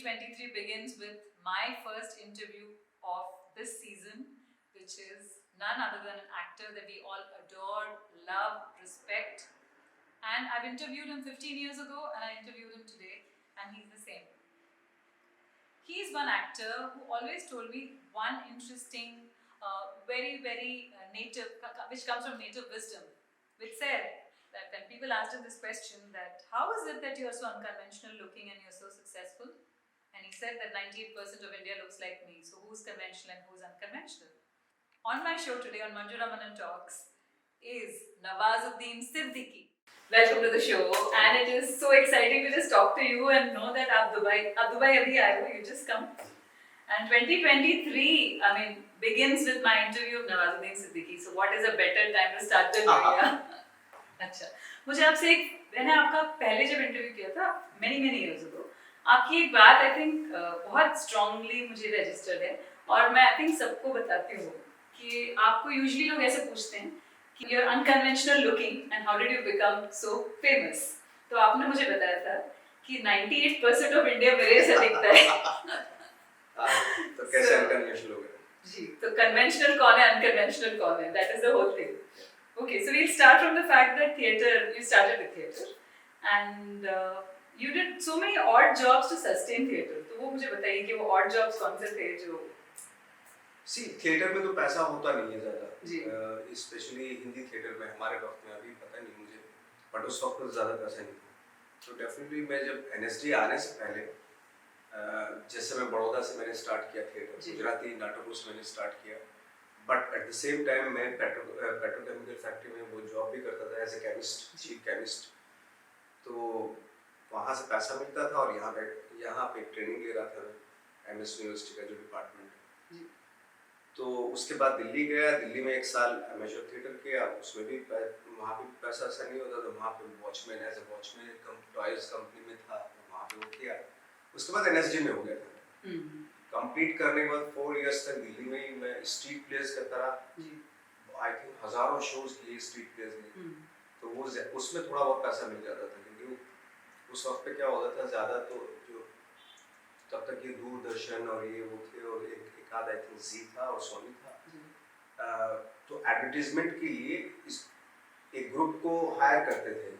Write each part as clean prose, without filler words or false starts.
2023 begins with my first interview of this season, which is none other than an actor that we all adore, love, respect. And I've interviewed him 15 years ago and I interviewed him today, and he's the same. He's one actor who always told me one interesting, very native, which comes from native wisdom, which said that when people asked him this question, that how is it that you're so unconventional looking and you're so successful? And he said that 98% of India looks like me, so who's conventional and who's unconventional? On my show today on Manju Ramanan Talks is Nawazuddin Siddiqui. Welcome to the show, and it is so exciting to just talk to you and know that आप Dubai अभी आए हो, you just come. And 2023, I mean, begins with my interview of Nawazuddin Siddiqui. So what is a better time to start the new year? अच्छा, मुझे आपसे मैंने आपका पहले जब इंटरव्यू किया था many years ago, आपकी एक बात I think बहुत strongly मुझे registered है, और मैं I think सबको बताती हूँ कि आपको usually लोग ऐसे पूछते हैं कि you're unconventional looking and how did you become so famous? तो आपने मुझे बताया था कि 98% of India मेरे से दिखता है. तो कैसे unconventional हो गए? जी, तो conventional कौन है, unconventional कौन है? That is the whole thing. Okay, so we'll start from the fact that you started with theatre, and you did so many odd jobs to sustain theatre. तो वो मुझे बताइए कि वो odd jobs कौन से थे जो थिएटर में तो पैसा होता नहीं है ज़्यादा, स्पेशली हिंदी थिएटर में हमारे वक्त में, अभी पता नहीं मुझे, बट उस वक्त तो ज़्यादा पैसा नहीं था. तो डेफिनेटली मैं जब NSD आने से पहले, जैसे मैं बड़ौदा से मैंने स्टार्ट किया थिएटर, गुजराती नाटकों से मैंने स्टार्ट किया, but at the same time मैं पेट्रोकेमिकल फैक्ट्री में वो जॉब भी करता था as a chemist, chief chemist. तो वहाँ से पैसा मिलता था और यहाँ पे ट्रेनिंग ले रहा था मैं, MS यूनिवर्सिटी का जो डिपार्टमेंट है. तो उसके बाद दिल्ली गया, दिल्ली में 1 साल एमेच्योर थिएटर किया, उसमें भी वहाँ पे पैसा ऐसा नहीं होता, तो वहाँ पे watchman as a watchman toys company में था, वहाँ पे वो किया. उसके बाद NSD में हो गया था. कंप्लीट करने के बाद 4 इयर्स तक दिल्ली में ही मैं स्ट्रीट प्लेस करता रहा. आई थिंक हजारों शोज किए स्ट्रीट प्लेस में. तो वो उसमें थोड़ा बहुत पैसा मिल जाता था, क्योंकि उस वक्त पे क्या होता था, ज़्यादा तो जो तब तक ये दूरदर्शन और ये वो थे, और एक आध आई थिंक जी था और सोनी था. तो एडवर्टीजमेंट के लिए एक ग्रुप को हायर करते थे,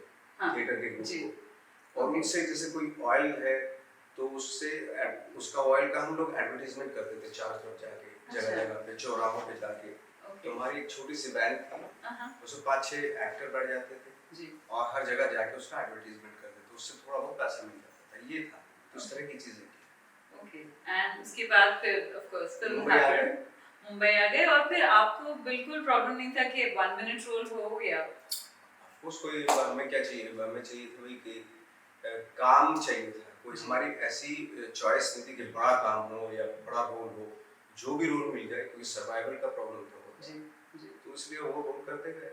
थिएटर के ग्रुप को, और उनसे जैसे कोई ऑयल है तो उसका ऑयल का हम लोग एडवर्टीजमेंट करते थे चारों तरफ जाके, जगह पे, चौराहों पे जाके. तो हमारी एक छोटी सी वैन थी, उसमें 5-6 एक्टर बैठ जाते थे और हर जगह जाके उसका एडवर्टीजमेंट करते थे. उससे थोड़ा बहुत पैसा मिल जाता था. ये था, उस तरह की चीजें. Okay. And उसके बाद फिर of course मुंबई आ गए, और फिर आपको बिल्कुल प्रॉब्लम नहीं था कि 1 मिनट रोल हो गया. उसको हमें क्या चाहिए, हमें चाहिए था वही कि काम चाहिए था. कोई हमारी ऐसी चॉइस नहीं थी कि बड़ा काम हो या बड़ा रोल हो, जो भी रोल मिल जाए, क्योंकि सर्वाइवल का प्रॉब्लम था वो. तो इसलिए वो रोल करते गए.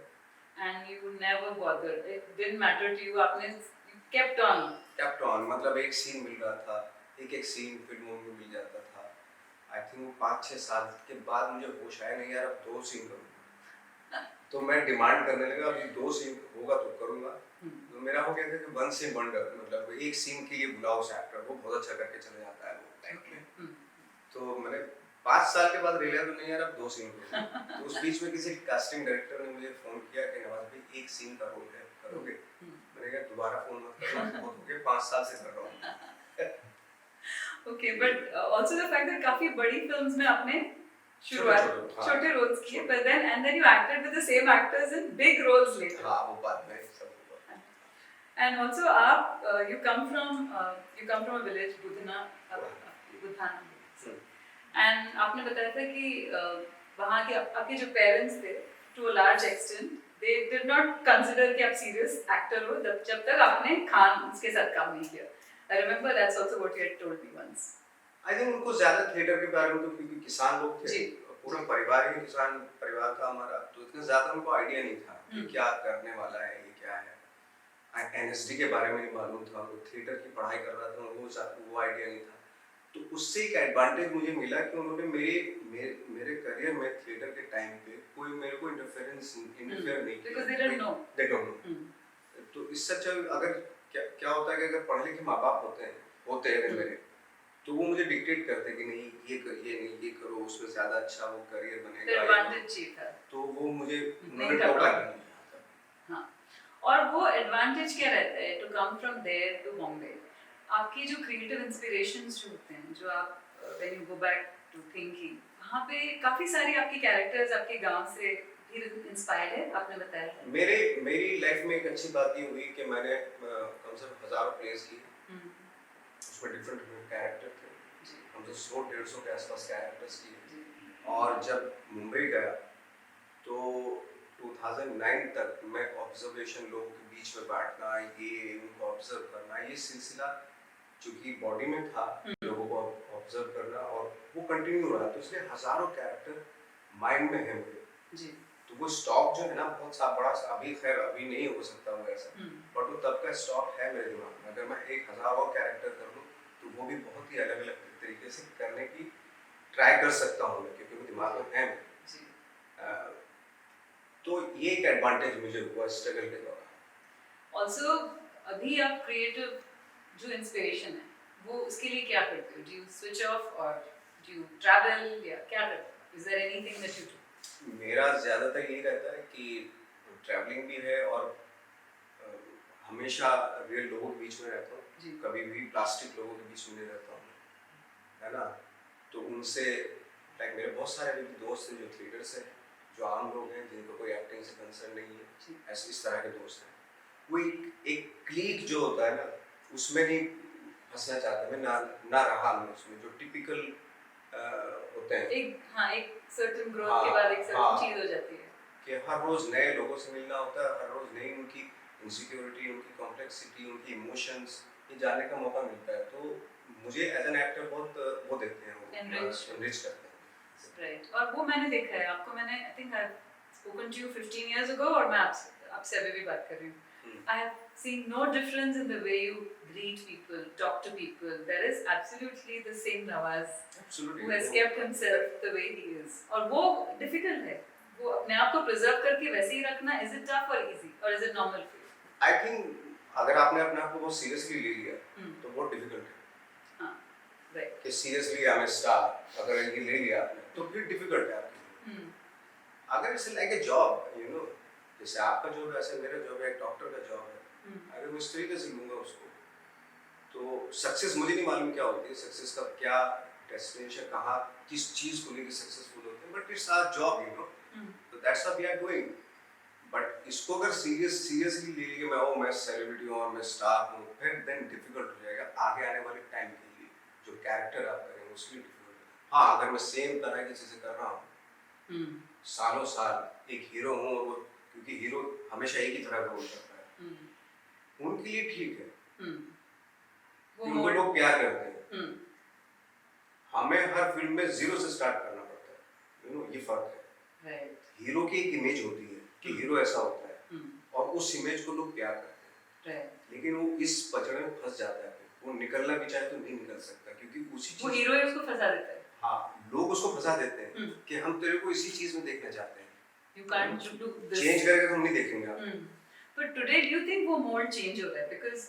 And you never bothered, it didn't matter to you, आपने kept on, मतलब एक सीन मिल रहा था, एक सीन फिल्मों में मिल जाता था. आई थिंक वो 5-6 साल के बाद मुझे होश आया, नहीं यार अब 2 सीन करूँगा. तो मैं डिमांड करने लगा, अभी 2 सीन होगा तो करूँगा. तो मेरा हो गया था कि 1 सीन वंडर, मतलब एक सीन के लिए बुलाओ उस एक्टर, वो बहुत अच्छा करके चले जाता है वो टाइम में. तो मैंने 5 साल के बाद रियलाइज, नहीं यार अब 2 सीन करूँगा. तो उस बीच में किसी कास्टिंग डायरेक्टर ने मुझे फोन किया कि नवाज भाई 1 सीन का रोल है, करोगे? मैंने कहा दोबारा फोन मत करना, बहुत हो गया, 5 साल से कर रहा हूँ. Okay, but also the fact that काफी बड़ी फिल्म्स में आपने शुरुआत छोटे रोल्स किए, but then you acted with the same actors in big roles later. हाँ, वो बात में सब हुआ. And also आप you come from a village Budhana, and आपने बताया था कि वहाँ के आपके जो parents थे, to a large extent they did not consider कि आप serious actor हो जब तक आपने खान के साथ काम नहीं किया. I remember that's also what you had told me once. I think उनको ज़्यादा थिएटर के बारे में, तो क्योंकि किसान लोग थे, पूरा परिवार ही किसान परिवार था हमारा, तो इतना ज़्यादा उनको आइडिया नहीं था कि क्या करने वाला है, ये क्या है. NSD के बारे में नहीं मालूम था, वो थिएटर की पढ़ाई कर रहा था, वो आइडिया नहीं था. तो उससे एक एडवांटेज मुझे मिला कि उन्होंने मेरे करियर में थिएटर के टाइम पे कोई मेरे को इंटरफेयर नहीं किया. Because they don't know. तो इससे अच्छा, अगर क्या होता है कि अगर पढ़े लिखे माँ बाप होते हैं मेरे, तो वो मुझे डिक्टेट करते कि नहीं ये नहीं ये करो, उसमें ज़्यादा अच्छा वो करियर तो बनेगा। एडवांटेज चाहिए था। तो वो मुझे नहीं उन्होंने कर टोका पाए। नहीं। हाँ, और वो एडवांटेज क्या रहता है to come from there to Bombay? आपकी जो क्रिएटिव इंस्पिरेशंस जो होते हैं, जो आप when you go back to thinking, वहाँ पे काफी सारी आपकी कैरेक्टर्स आपके गांव से भी इंस्पायर्ड है, आपने बताया था। मेरी लाइफ में एक अच्छी बात ये हुई कि मैंने कम से कम हज़ारों प्लेस किए, उसमें डिफरेंट डिफरेंट कैरेक्टर थे, जी हम तो 100-150 के आसपास कैरेक्टर्स किए। जी और जब मुंबई गया तो 2009 तक मैं ऑब्जर्वेशन, लोगों के बीच में बैठना, ये उनको ऑब्जर्व करना, ये सिलसिला चूंकि बॉडी में था, लोगों को ऑब्जर्व करना, और वो कंटिन्यू रहा, तो इसलिए हज़ारों कैरेक्टर माइंड में है मेरे। जी तो वो स्टॉक जो है ना बहुत सा बड़ा सा, अभी खैर अभी नहीं हो सकता वो ऐसा, बट वो तब का स्टॉक है मेरे दिमाग में। अगर मैं 1000 और कैरेक्टर कर लूँ तो वो भी बहुत ही अलग अलग तरीके से करने की ट्राई कर सकता हूँ मैं, क्योंकि वो दिमाग में है मेरे। जी। तो ये एक एडवांटेज मुझे हुआ स्ट्रगल के दौरान। ऑल्सो अभी आप क्रिएटिव जो इंस्पिरेशन है, वो उसके लिए क्या करते हो? डू यू स्विच ऑफ और डू यू ट्रैवल, या क्या करते हो? Is there anything that you do? मेरा ज़्यादातर यही रहता है कि ट्रैवलिंग भी है, और अ, हमेशा रियल लोगों के बीच में रहता जी। हूँ, कभी भी प्लास्टिक लोगों के बीच में नहीं रहता हूँ, है ना। तो उनसे लाइक मेरे बहुत सारे अभी भी दोस्त हैं जो थिएटर्स हैं, जो आम लोग हैं जिनको कोई एक्टिंग से कंसर्न नहीं जी। है, ऐसे इस तरह के दोस्त हैं। वो एक क्लीक जो होता है ना, उसमें नहीं फंसना चाहता मैं, ना रहा मैं उसमें, जो टिपिकल होते हैं एक सर्टेन ग्रोथ हाँ, के बाद एक सर्टेन हाँ। चीज हो जाती है। कि हर रोज नए लोगों से मिलना होता है, हर रोज नई उनकी इनसिक्योरिटी, उनकी कॉम्प्लेक्सिटी, उनकी इमोशंस, ये जानने का मौका मिलता है। तो मुझे एज एन एक्टर बहुत वो देते हैं, वो एनरिच करते हैं। राइट, और वो मैंने देखा है आपको। मैंने I think I spoken to you 15 years ago, और मैं आपसे अभी भी बात कर रही हूँ। I have seen no difference in the way you greet people, talk to people. There is absolutely the same Nawaz Absolutely. who has kept himself the way he is. और वो difficult है, वो अपने आप को प्रिजर्व करके वैसे ही रखना। इज इट टफ और इजी, और is it normal for you? I think अगर आपने अपने आप को बहुत सीरियसली ले लिया तो बहुत डिफिकल्ट है। हाँ, राइट। कि seriously I am a star, अगर ये ले लिया आपने तो फिर डिफिकल्ट है आपके लिए। अगर it's like a job, you no, जैसे आपका जॉब है, ऐसे मेरा जॉब है, एक डॉक्टर का जॉब है, अगर मैं इस तरीके से लूँगा उसको, तो सक्सेस मुझे नहीं मालूम क्या होती है, सक्सेस का क्या डेस्टिनेशन, कहाँ किस चीज़ को लेकर सक्सेसफुल होते हैं, but it's our job, you know, तो that's what we are doing. But इसको अगर सीरियसली ले लिए मैं सेलिब्रिटी हूँ और मैं स्टार हूँ, फिर देन डिफिकल्ट हो जाएगा आगे आने वाले टाइम के लिए। जो कैरेक्टर आप करेंगे उसके लिए डिफिकल्ट है। हाँ, अगर मैं सेम तरह की चीज़ें कर रहा हूँ सालों साल, एक हीरो हूँ, और वो क्योंकि हीरो हमेशा एक ही तरह का रोल करता है, उनके लिए ठीक है, उनको लोग प्यार करते हैं। हमें हर फिल्म में जीरो से स्टार्ट करना पड़ता है, यू नो, ये फर्क है। हीरो की एक इमेज होती है कि हीरो ऐसा होता है, और उस इमेज को लोग प्यार करते हैं, लेकिन वो इस पचड़े में फंस जाता है, वो निकलना भी चाहे तो नहीं निकल सकता, क्योंकि उसी चीज, वो हीरो ही उसको फंसा देता है। हाँ, लोग उसको फंसा देते हैं कि हम तेरे को इसी चीज में देखना चाहते हैं, You can't do this. Change करके हम नहीं देखेंगे आप। But today do you think वो मोड चेंज हो रहा है? Because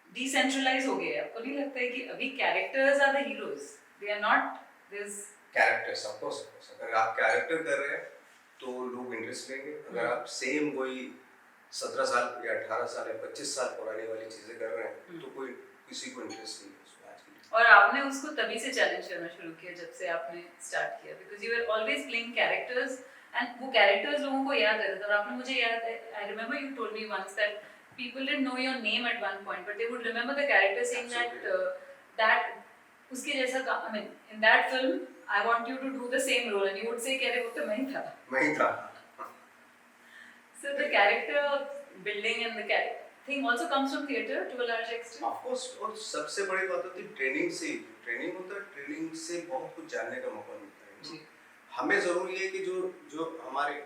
decentralized हो गया है। आपको नहीं लगता है कि अभी characters are the heroes? They are not this characters, of course, अगर आप कैरेक्टर कर रहे हैं तो लोग इंटरेस्ट लेंगे। अगर आप सेम वही 17 साल या 18 साल या 25 साल पुरानी वाली चीजें कर रहे हैं तो कोई किसी को इंटरेस्ट नहीं है उसमें आज के लिए। और आपने उसको तभी से चैलेंज करना शुरू किया जब से आपने स्टार्ट किया, because you are always playing characters, and वो कैरेक्टर्स लोगों को याद रहते थे। और आपने मुझे याद है, I remember you told me once that people didn't know your name at one point, but they would remember the character saying that उसके जैसा काम, I mean in that film I want you to do the same role, and you would say कि अरे वो तो मैं ही था। So the character building and the thing also comes from theatre to a large extent. Of course, और सबसे बड़ी बात होती है ट्रेनिंग से। ट्रेनिंग होता है, ट्रेनिंग से बहुत कुछ जानने का मौका मिलता है जी। हमें जरूरी है कि जो हमारे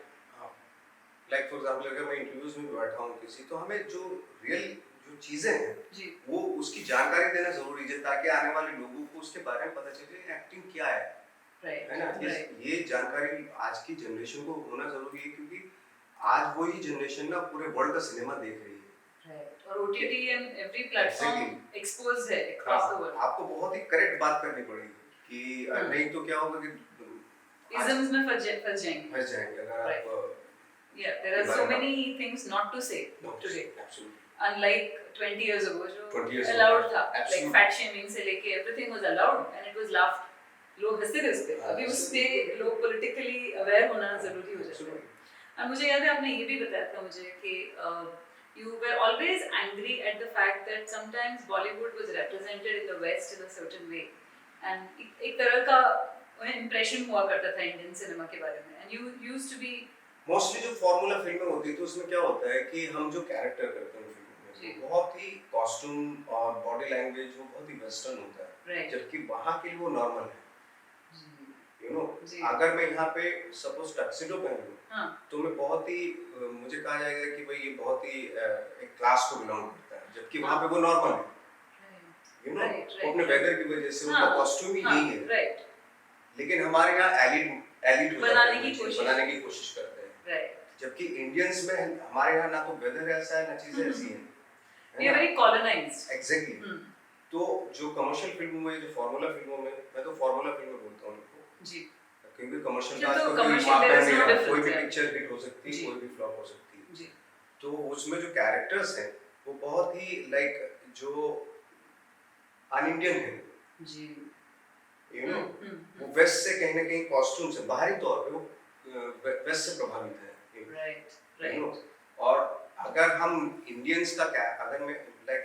लाइक फॉर एग्जांपल अगर मैं इंटरव्यूज में बैठा हूँ किसी, तो हमें जो रियल जो चीजें हैं जी, वो उसकी जानकारी देना जरूरी है, ताकि आने वाले लोगों को उसके बारे में पता चले एक्टिंग क्या है, है ना। ये जानकारी आज की जनरेशन को होना जरूरी है, क्योंकि आज वही जनरेशन ना पूरे वर्ल्ड का सिनेमा देख रही है, Right. और OTT and every platform Exactly. exposed है across the world. आपको बहुत ही करेक्ट बात करनी पड़ेगी कि नहीं तो क्या होगा कि Isms में फंस जाएंगे. अगर Right. आप Yeah, there are so many things not to say today. Absolutely. Unlike 20 years ago, 20 years जो allowed ago. था, Absolutely. like fat shaming से लेके everything was allowed and it was laughed. लोग हंसते थे उस पे. अभी उस पे लोग politically aware होना जरूरी हो जाता है. और मुझे याद है आपने ये भी बताया था मुझे कि you were always angry at the fact that sometimes Bollywood was represented in the West in a certain way, and एक तरह का impression हुआ करता था इंडियन सिनेमा के बारे में, and you used to be mostly जो फॉर्मूला फिल्में होती थी उसमें क्या होता है कि हम जो कैरेक्टर करते हैं फिल्म में वो बहुत ही कॉस्ट्यूम और बॉडी लैंग्वेज वो बहुत ही वेस्टर्न होता है, Right. जबकि वहाँ के लिए वो नॉर्मल है. यू नो जी. अगर मैं यहाँ पे सपोज टक्सिडो पहन लूँ हाँ. तो मैं बहुत ही मुझे कहा जाएगा कि भाई ये बहुत ही एक क्लास को बिलोंग करता है, जबकि वहाँ पे वो नॉर्मल है. यू नो वो अपने वेदर की वजह से उनका कॉस्ट्यूम ही यही है. Right. लेकिन हमारे यहाँ एलिट बनाने की कोशिश करते हैं. Right. जबकि इंडियंस में हमारे यहाँ ना तो वेदर ऐसा है ना चीजें ऐसी हैं. We are very colonized. Exactly. तो जो कमर्शियल फिल्मों में जो फार्मूला फिल्मों में मैं तो फार्मूला फिल्में बोलता हूँ उनको. जी. क्योंकि कमर्शियल तो का commercial there is no difference, कोई भी yeah. पिक्चर हिट हो सकती है, जी. कोई भी फ्लॉप हो सकती है. जी. तो उसमें जो कैरेक्टर्स हैं वो बहुत ही लाइक जो अनइंडियन है. जी. यू नो वो वेस्ट से कहीं ना कहीं कॉस्ट्यूम से बाहरी तौर पे वो वेस्ट से प्रभावित है. Right. You know, Right. और अगर हम इंडियंस का अगर मैं लाइक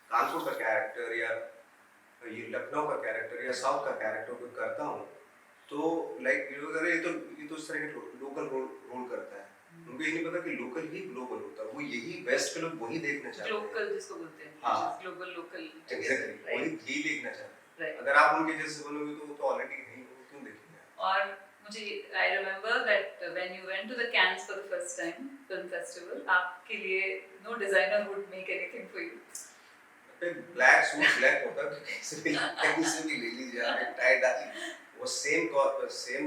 कानपुर का कैरेक्टर या ये लखनऊ का कैरेक्टर या साउथ का कैरेक्टर को करता हूँ तो लाइक ये तो इस तरह के लोकल रोल करता है. उनको ये नहीं पता कि लोकल ही ग्लोबल होता है. वो यही वेस्ट के लोग वही देखना चाहते हैं. Local जिसको बोलते हैं. हाँ. Global local. एग्जैक्टली वही Right. यही देखना चाहते हैं. Right. अगर आप उनके जैसे बनोगे तो वो तो ऑलरेडी नहीं हो, क्यों देखेंगे. और मुझे I remember that when you went to the Cannes for the first time film festival, आपके लिए no designer would make anything for you. Black suit black होता है कहीं से भी ले लीजिए आपने टाई डाली वो सेम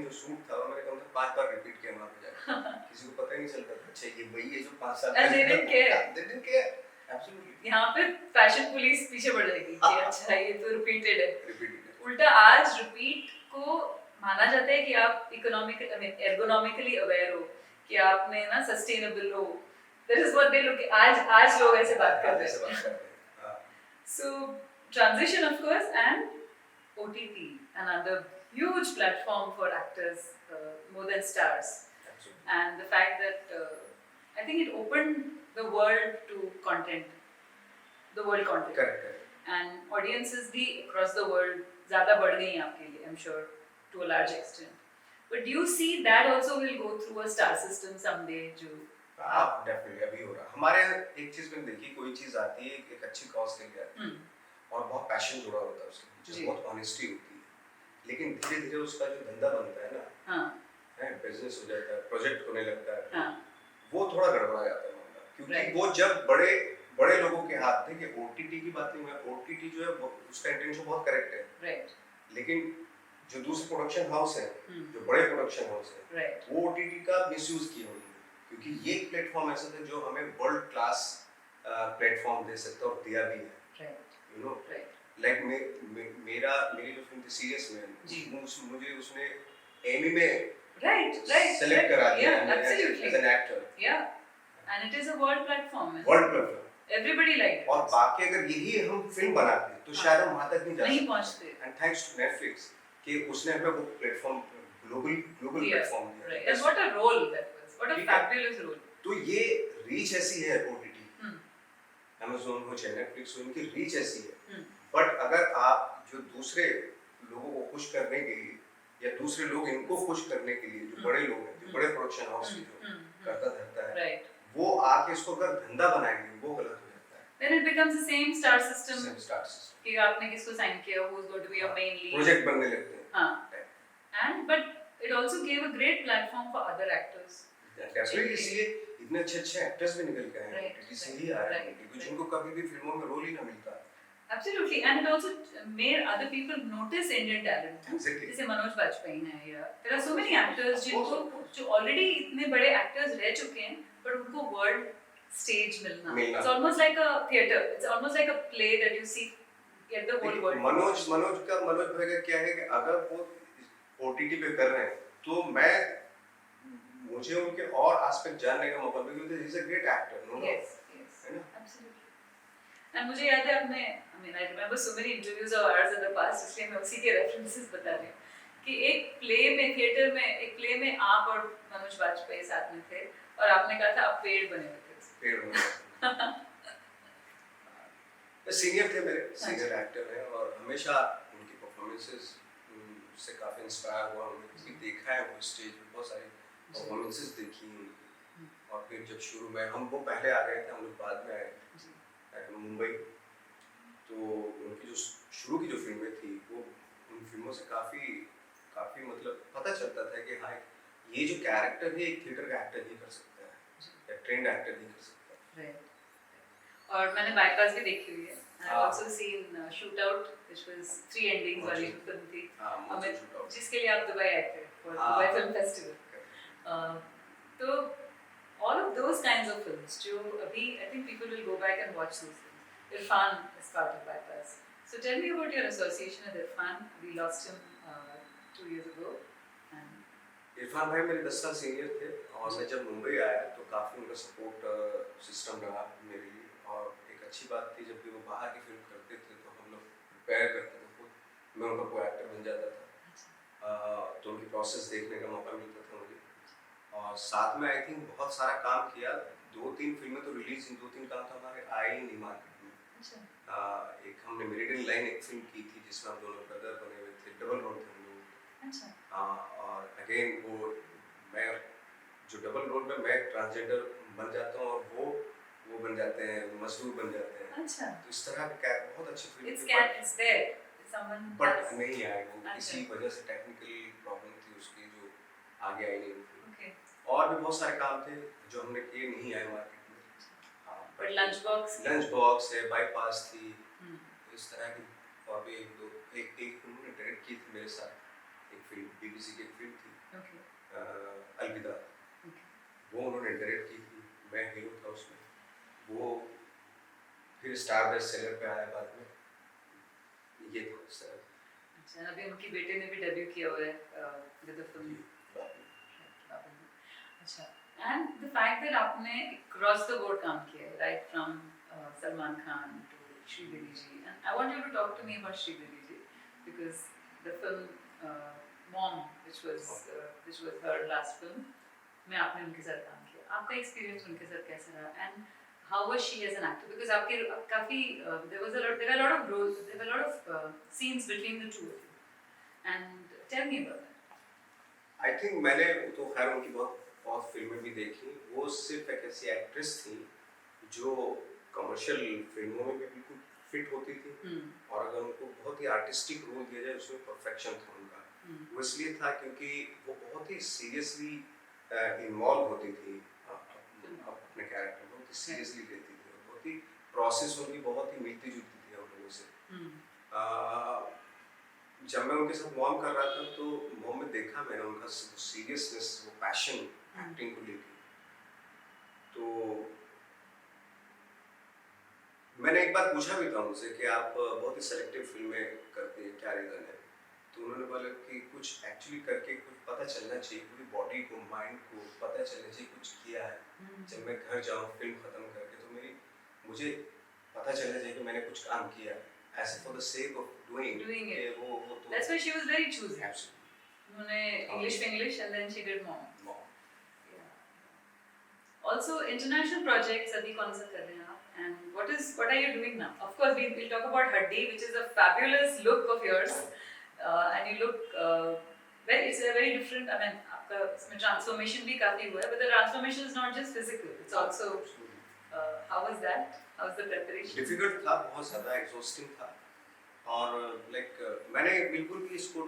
जो सूट था वो मैंने कम से 5 बार रिपीट किया वहाँ पे जाकर. किसी को पता ही नहीं चलता था. अच्छा ये वही है जो 5 साल And they didn't care. They didn't care. Absolutely. यहाँ पे फैशन पुलिस पीछे पड़ जाएगी कि अच्छा ये तो रिपीटेड है. Repeated. उल्टा आज रिपीट को माना जाता है कि आप एर्गोनॉमिकली अवेयर हो, कि आपने ना सस्टेनेबल हो. This is what they look. आज लोग ऐसे बात कर रहे हैं. So transition of course and OTT, another huge platform for actors, more than stars. Absolutely. And the fact that I think it opened the world to content, the world content. Correct. And audiences भी across the world ज़्यादा बढ़ गई हैं आपके लिए, I'm sure, to a large extent. But do you see that also will go through a star system someday? जो हाँ definitely अभी हो रहा है. हमारे यहाँ एक चीज मैंने देखी, कोई चीज आती है एक अच्छी कॉज के लिए आती है और बहुत पैशन जुड़ा होता है उसके पीछे, बहुत ऑनेस्टी होती है. लेकिन धीरे धीरे उसका जो धंधा बनता है ना, है बिजनेस हो जाता है, प्रोजेक्ट होने लगता है, वो थोड़ा गड़बड़ा जाता है मामला. क्योंकि वो जब बड़े लोगों के हाथ, देखिए ओटीटी की बात नहीं, मैं ओटीटी जो है उसका इंटेंशन बहुत करेक्ट है. Right. लेकिन जो दूसरे प्रोडक्शन हाउस है, जो बड़े प्रोडक्शन हाउस है, Right. वो ओटीटी का मिसयूज किया उन्होंने. क्योंकि ये प्लेटफॉर्म ऐसा था जो हमें वर्ल्ड क्लास प्लेटफॉर्म दे सकता है और दिया भी है. Right. You know Right. Like मेरी जो फिल्म थी सीरियस जी. मैन, मुझे उसने एमी में Right. सेलेक्ट करा दिया Yeah, absolutely. As an actor. Yeah. And it is a world platform. and world platform. Everybody liked it. और बाकी अगर यही हम फिल्म बनाते तो शायद हम वहां तक नहीं जा नहीं सकते. पहुंचते. एंड थैंक्स टू नेटफ्लिक्स कि उसने हमें वो platform global Yeah. Platform Right. दिया. And what a role that was. What a ठीक है. fabulous role. तो ये रीच ऐसी है ओटीटी, Amazon हो चाहे नेटफ्लिक्स हो, इनकी रीच ऐसी है. बट अगर आप जो दूसरे लोगों को खुश करने के लिए या दूसरे लोग इनको खुश करने के लिए, जो बड़े लोग हैं, जो बड़े प्रोडक्शन हाउस के जो करता धरता है, Right. वो आके इसको अगर धंधा बनाएंगे वो गलत हो जाता है. Then it becomes the same star system. Same star system. कि आपने किसको साइन किया, who is going to be your main lead. Project बनने लगते हैं. हाँ. And but it also gave a great platform for other actors. Definitely इसलिए इतने अच्छे एक्टर्स भी निकल के आए हैं Right, ओटीटी से ही आ रहे हैं, right, कुछ इनको कभी भी फिल्मों में रोल ही ना मिलता. Absolutely, and it also made other people notice Indian talent. Exactly. जैसे मनोज बाजपेयी हैं, या there are so many actors जिनको जो already इतने बड़े actors रह चुके हैं, but उनको world stage milna. मिलना। It's almost like a theater. It's almost like a play that you see get the whole देखिए, world. मनोज भाई का क्या है कि अगर वो OTT पे कर रहे हैं तो मुझे उनके और एस्पेक्ट जानने का मौका मिला क्योंकि he is a great actor no Yes, yes, है ना absolutely. And मुझे याद है अपने I mean I remember so many interviews of ours in the past इसलिए मैं उसी के references बता रही हूँ कि एक प्ले में थिएटर में एक प्ले में आप और मनोज वाजपेयी साथ में थे और आपने कहा था आप पेड़ बने हुए थे पेड़ में सीनियर थे मेरे सीनियर एक्टर हैं और हमेशा उनकी परफॉर्मेंसेस से काफी इंस्पायर हुआ हमने क्योंकि देखा है वो स्टेज पे बहुत सारी परफॉर्मेंसेस देखी और फिर जब शुरू में हम वो पहले आ गए थे हम लोग बाद में आए मुंबई तो उनकी जो शुरू की जो फिल्में थी वो उन फिल्मों से काफी काफी मतलब पता चलता था कि हाँ ये जो कैरेक्टर है एक थिएटर का एक्टर ही कर सकता है या ट्रेंड एक्टर ही कर सकता है और मैंने बाईपास भी देखी हुई है I have also seen shoot out which was 3 endings वाली फिल्म थी हमें जिसके लिए आप दुबई आए थे फॉर दुबई फिल्म फेस्टिवल तो all of those kinds of films जो अभी I think people will go back and watch those films. Irfan is part of Bypass. So tell me about your association with Irfan. We lost him 2 years ago. And Irfan भाई मेरे 10 साल senior थे और मैं जब मुंबई आया तो काफ़ी उनका सपोर्ट सिस्टम रहा मेरे लिए और एक अच्छी बात थी जब भी वो बाहर की फिल्म करते थे तो हम लोग प्रिपेयर करते थे खुद मैं उनका को एक्टर बन जाता था तो उनकी प्रोसेस देखने का मौका मिलता था मुझे और साथ में आई थिंक बहुत सारा काम किया 2-3 फिल्में तो रिलीज इन 2-3 काम तो हमारे आए ही नहीं मार्केट में एक हमने मेरिडियन लाइन एक फिल्म की थी जिसमें हम दोनों ब्रदर बने हुए थे डबल रोल थे हम लोग और अगेन वो मैं जो डबल रोल में मैं ट्रांसजेंडर बन जाता हूँ और वो बन जाते हैं मजदूर बन जाते हैं तो इस तरह का बहुत अच्छी फिल्म थी बट नहीं आए वो किसी वजह से टेक्निकल प्रॉब्लम थी उसकी जो आगे आई नहीं और भी बहुत सारे काम थे जो हमने किए नहीं आए मार्केट में बट लंच बॉक्स है बाईपास थी इस तरह की और भी एक उन्होंने डायरेक्ट की थी मेरे साथ एक फिल्म BBC की एक फिल्म थी अलविदा वो उन्होंने डायरेक्ट की थी मैं हीरो था उसमें वो फिर स्टार बेस्ट सेलर पे आया बाद में ये था इस तरह अच्छा अभी उनकी बेटे ने भी डेब्यू किया हुआ है विद द फिल्म अच्छा and the fact that आपने across the board काम किया है right from Salman Khan to Sridevi ji and I want you to talk to me about Sridevi ji because the film Mom which was her last film में आपने उनके साथ काम किया आपका experience उनके साथ कैसा रहा and how was she as an actor because आपके काफी there were a lot of roles there were a lot of scenes between the two of you and tell me about that I think मैंने तो खैर उनकी बहुत फिल्में भी देखी वो सिर्फ एक ऐसी एक्ट्रेस थी जो कमर्शियल फिल्मों में भी बिल्कुल फिट होती थी और अगर उनको बहुत ही आर्टिस्टिक रोल दिया जाए उसमें परफेक्शन था उनका वो इसलिए था क्योंकि वो बहुत ही सीरियसली इन्वॉल्व होती थी अपने कैरेक्टर बहुत ही सीरियसली लेती थी बहुत ही प्रोसेस उनकी बहुत ही मिलती जुलती थी हम लोगों से जब मैं उनके साथ मॉम कर रहा था तो मॉम में देखा मैंने उनका सीरियसनेस वो पैशन एक्टिंग को लेकर तो मैंने एक बात पूछा भी था उनसे कि आप बहुत ही सेलेक्टिव फिल्में करते हैं क्या रीज़न है तो उन्होंने बोला कि कुछ एक्चुअली करके कुछ पता चलना चाहिए पूरी बॉडी को माइंड को पता चलना चाहिए कुछ किया है जब मैं घर जाऊँ फिल्म ख़त्म करके तो मुझे पता चलना चाहिए कि मैंने कुछ काम किया है as for the sake of doing it. That's why she was very choosy. Absolutely. उन्होंने English and then she did Mom. Yeah. Also international projects अभी कौन सा कर रहे हैं आप and what are you doing now? Of course we'll talk about Haddi which is a fabulous look of yours and you look it's a very different I mean आपका इसमें transformation भी काफी हुआ है but the transformation is not just physical it's also how was that? How was the preparation? Difficult था बहुत ज़्यादा exhausting था और मैंने बिल्कुल भी इसको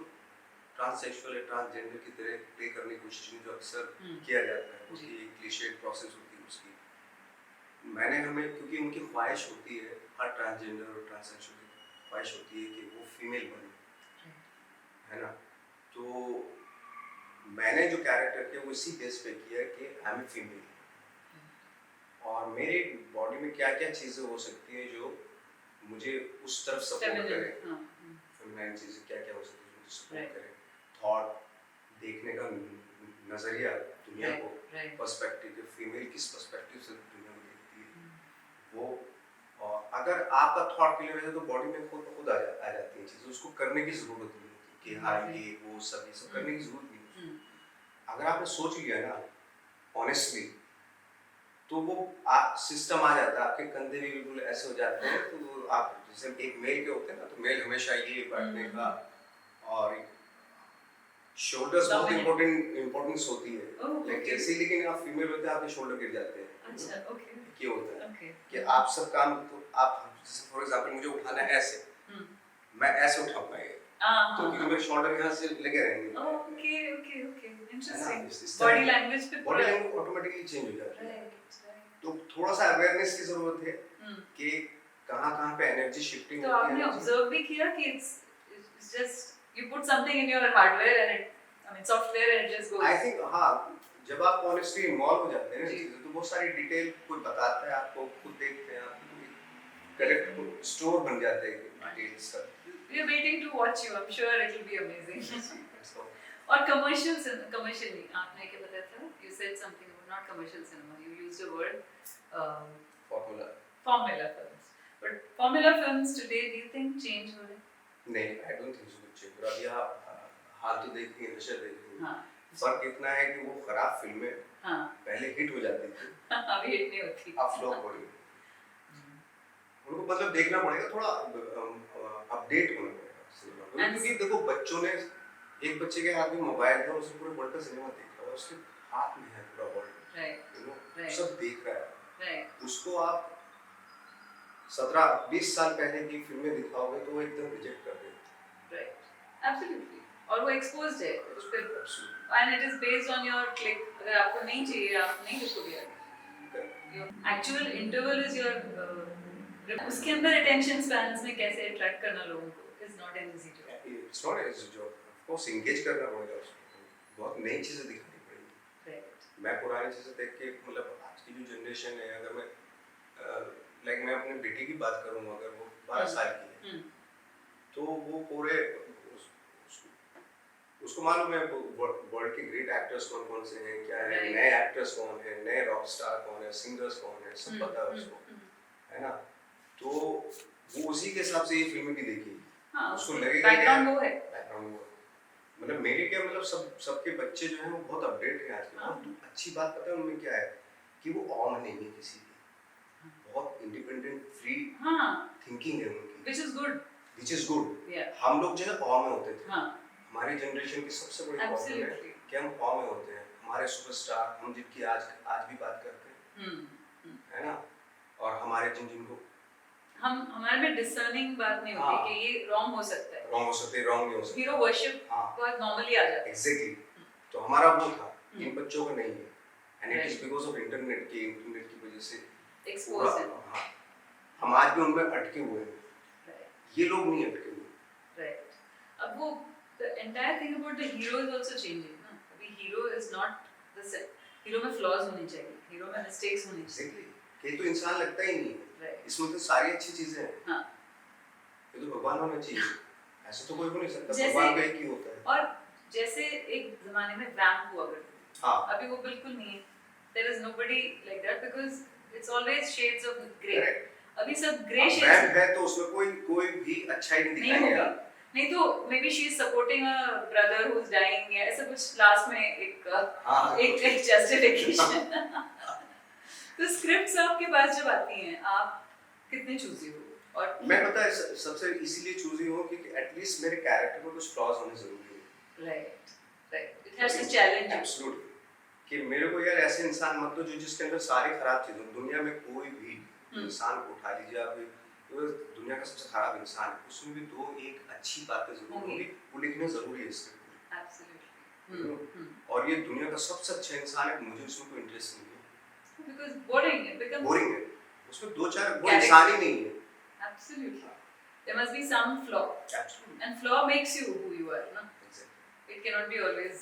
ट्रांससेक्सुअल या ट्रांसजेंडर की तरह प्ले करने की कोशिश नहीं जो अक्सर किया जाता है उसकी एक क्लीशेड प्रोसेस होती है उसकी मैंने क्योंकि उनकी ख्वाहिश होती है हर ट्रांसजेंडर और ट्रांससेक्सुअल की ख्वाहिश होती है कि वो फीमेल बने है ना तो मैंने जो कैरेक्टर किया वो इसी बेस पे किया कि आई एम ए फीमेल और मेरी बॉडी में क्या क्या चीज़ें हो सकती हैं जो मुझे उस तरफ सपोर्ट करे, फेमिनाइन चीज़ें क्या क्या हो सकती है जो मुझे सपोर्ट करे, थॉट, देखने का नज़रिया दुनिया को, पर्सपेक्टिव, फीमेल किस पर्सपेक्टिव से दुनिया को देखती है वो, और अगर आपका थॉट क्लियर है तो बॉडी में खुद आ जाती है चीज़ें, उसको करने की ज़रूरत नहीं होती कि हाँ ये वो सब करने की ज़रूरत नहीं होती। अगर आपने सोच लिया ना ऑनेस्टली तो वो सिस्टम आ जाता है, आपके कंधे भी बिल्कुल ऐसे हो जाते हैं, तो आप जैसे एक मेल के होते हैं ना, तो मेल हमेशा ये बैठने का और शोल्डर्स बहुत इम्पोर्टेंस होती है, लाइक जैसे लेकिन आप फीमेल होते हैं आपके शोल्डर गिर जाते हैं। अच्छा, ओके, ये होता है कि आप सब काम, तो आप जैसे फॉर एग्जांपल मुझे उठाना है ऐसे, मैं ऐसे उठाऊंगा ये, तो क्योंकि मेरे शोल्डर यहाँ से लगे रहेंगे। Okay okay okay, interesting. Body language पे बॉडी लैंग्वेज ऑटोमेटिकली चेंज हो जाती है। तो थोड़ा सा अवेयरनेस की जरूरत है कि कहाँ पे एनर्जी शिफ्टिंग तो होती है। आपने ऑब्जर्व भी किया कि it's just you put something in your hardware and it, I mean software, and it just goes. I think हाँ, जब आप ऑनेस्टली इन्वॉल्व हो जाते हैं ना चीजें, तो बहुत सारी डिटेल कोई बताता है आपको, खुद देखते हैं आप, करेक्ट स्टोर बन जाता है डिटेल्स का। We are waiting to watch you. I'm sure it will be amazing. और कमर्शियल नहीं, आपने क्या बताया था? You said something about not commercial cinema. You used a word formula films. But formula films today, do you think change हो रहे हैं? नहीं, I don't think so कुछ change। अभी आप हाल तो देखेंगे, नशा देखेंगे। हाँ। फर्क इतना है कि वो खराब फिल्में पहले हिट हो जाती थी, अभी हिट नहीं होती। अब फ्लॉप हो रही है। उनको मतलब देखना पड़ेगा, थोड़ा अपडेट होना पड़ेगा, क्योंकि देखो बच्चों ने, एक बच्चे के हाथ में मोबाइल था, उसने पूरे वर्ल्ड का सिनेमा देखा है, उसके हाथ में है पूरा वर्ल्ड, सब देख रहा है, उसको आप 17-20 साल पहले की फिल्में दिखाओगे तो वो एकदम रिजेक्ट कर देगा। Right, absolutely. और वो एक्सपोज्ड है उस पे, and it is based on your click. अगर आपको नहीं चाहिए, आप नहीं देखोगे आगे। Your actual interval is your, उसके अंदर अटेंशन स्पैन्स में कैसे अट्रैक्ट करना लोगों को is not an easy job. It's not an easy job, of course engage करना पड़ेगा उसको, बहुत नई चीजें दिखानी पड़ेगी। राइट, मैं पुरानी चीजें देख के, मतलब आज की जो जनरेशन है, अगर मैं लाइक मैं अपने बेटी की बात करूं, अगर वो 12 साल की है, तो वो पूरे उसको मालूम है वर्ल्ड के ग्रेट एक्टर्स कौन कौन से हैं, क्या है, नए एक्टर्स कौन है, नए रॉक स्टार कौन है, सिंगर्स कौन है, सब पता है उसको, है ना। तो वो उसी के हिसाब से ये फिल्में भी देखी, उसको लगेगा बैकग्राउंड वो है, मतलब मेरे क्या, मतलब सबके बच्चे जो हैं वो बहुत अपडेट हैं आजकल। और अच्छी बात पता है उनमें क्या है कि वो ऑन नहीं है किसी की, बहुत इंडिपेंडेंट फ्री थिंकिंग है उनकी, which is good। हम लोग जो है ऑन में होते थे, हमारी जनरेशन की सबसे बड़ी प्रॉब्लम है कि हम ऑन में होते हैं। हमारे सुपरस्टार, हम जिनकी आज भी बात करते हैं, है ना, और हमारे जिनको हमारे में डिसर्निंग बात नहीं होती कि ये रॉन्ग हो सकता है, रॉन्ग नहीं हो सकता, हीरो वर्शिप बहुत नॉर्मली आ जाता है। एग्जैक्टली, तो हमारा वो था, इन बच्चों का नहीं है, and it is because of internet की वजह से एक्सपोज है। हम आज भी उनमें अटके हुए हैं, ये लोग नहीं अटके हुए। राइट, अब वो the entire thing about the hero is also changing ना। अभी hero is not the same, hero में flaws होने चाहिए, hero में mistakes होने चाहिए। ये तो इंसान लगता ही नहीं है, इसमें तो सारी अच्छी चीजें हैं। ये तो भगवान होना चाहिए, ऐसे तो कोई हो नहीं सकता, भगवान का एक ही होता है। और जैसे एक जमाने में वैम्प हुआ करती थी, अभी वो बिल्कुल नहीं है। There is nobody like that because it's always shades of grey। अभी सब ग्रे शेड्स वैम्प है तो उसमें कोई भी अच्छा ही नहीं दिखाएगा। नहीं तो maybe she is supporting a brother who is dying या ऐसा कुछ लास्ट में एक जस्टिफिकेशन। तो स्क्रिप्ट्स आपके पास जब आती हैं, आप कितने चूजी हो? और मैं पता है सबसे इसीलिए चूजी हूं कि एटलीस्ट मेरे कैरेक्टर में कुछ फ्लॉज होने जरूरी है। Right, it has to challenge. Absolutely, कि मेरे को यार ऐसे इंसान मत दो जो जिसके अंदर सारी खराब चीजें, दुनिया में कोई भी इंसान को उठा लीजिए आप, दुनिया का सबसे खराब इंसान है, उसमें भी 2-1 अच्छी बातें जरूर होंगी, वो लिखना जरूरी है इसके। एब्सोल्युटली। और ये दुनिया का सबसे अच्छा इंसान है, मुझे उसमें कोई इंटरेस्ट नहीं है, बिकॉज़ बोरिंग है, उसमें 2-4 वो इंसान ही नहीं है। Absolutely, there must be some flaw, and flaw makes you who you are ना। It cannot be always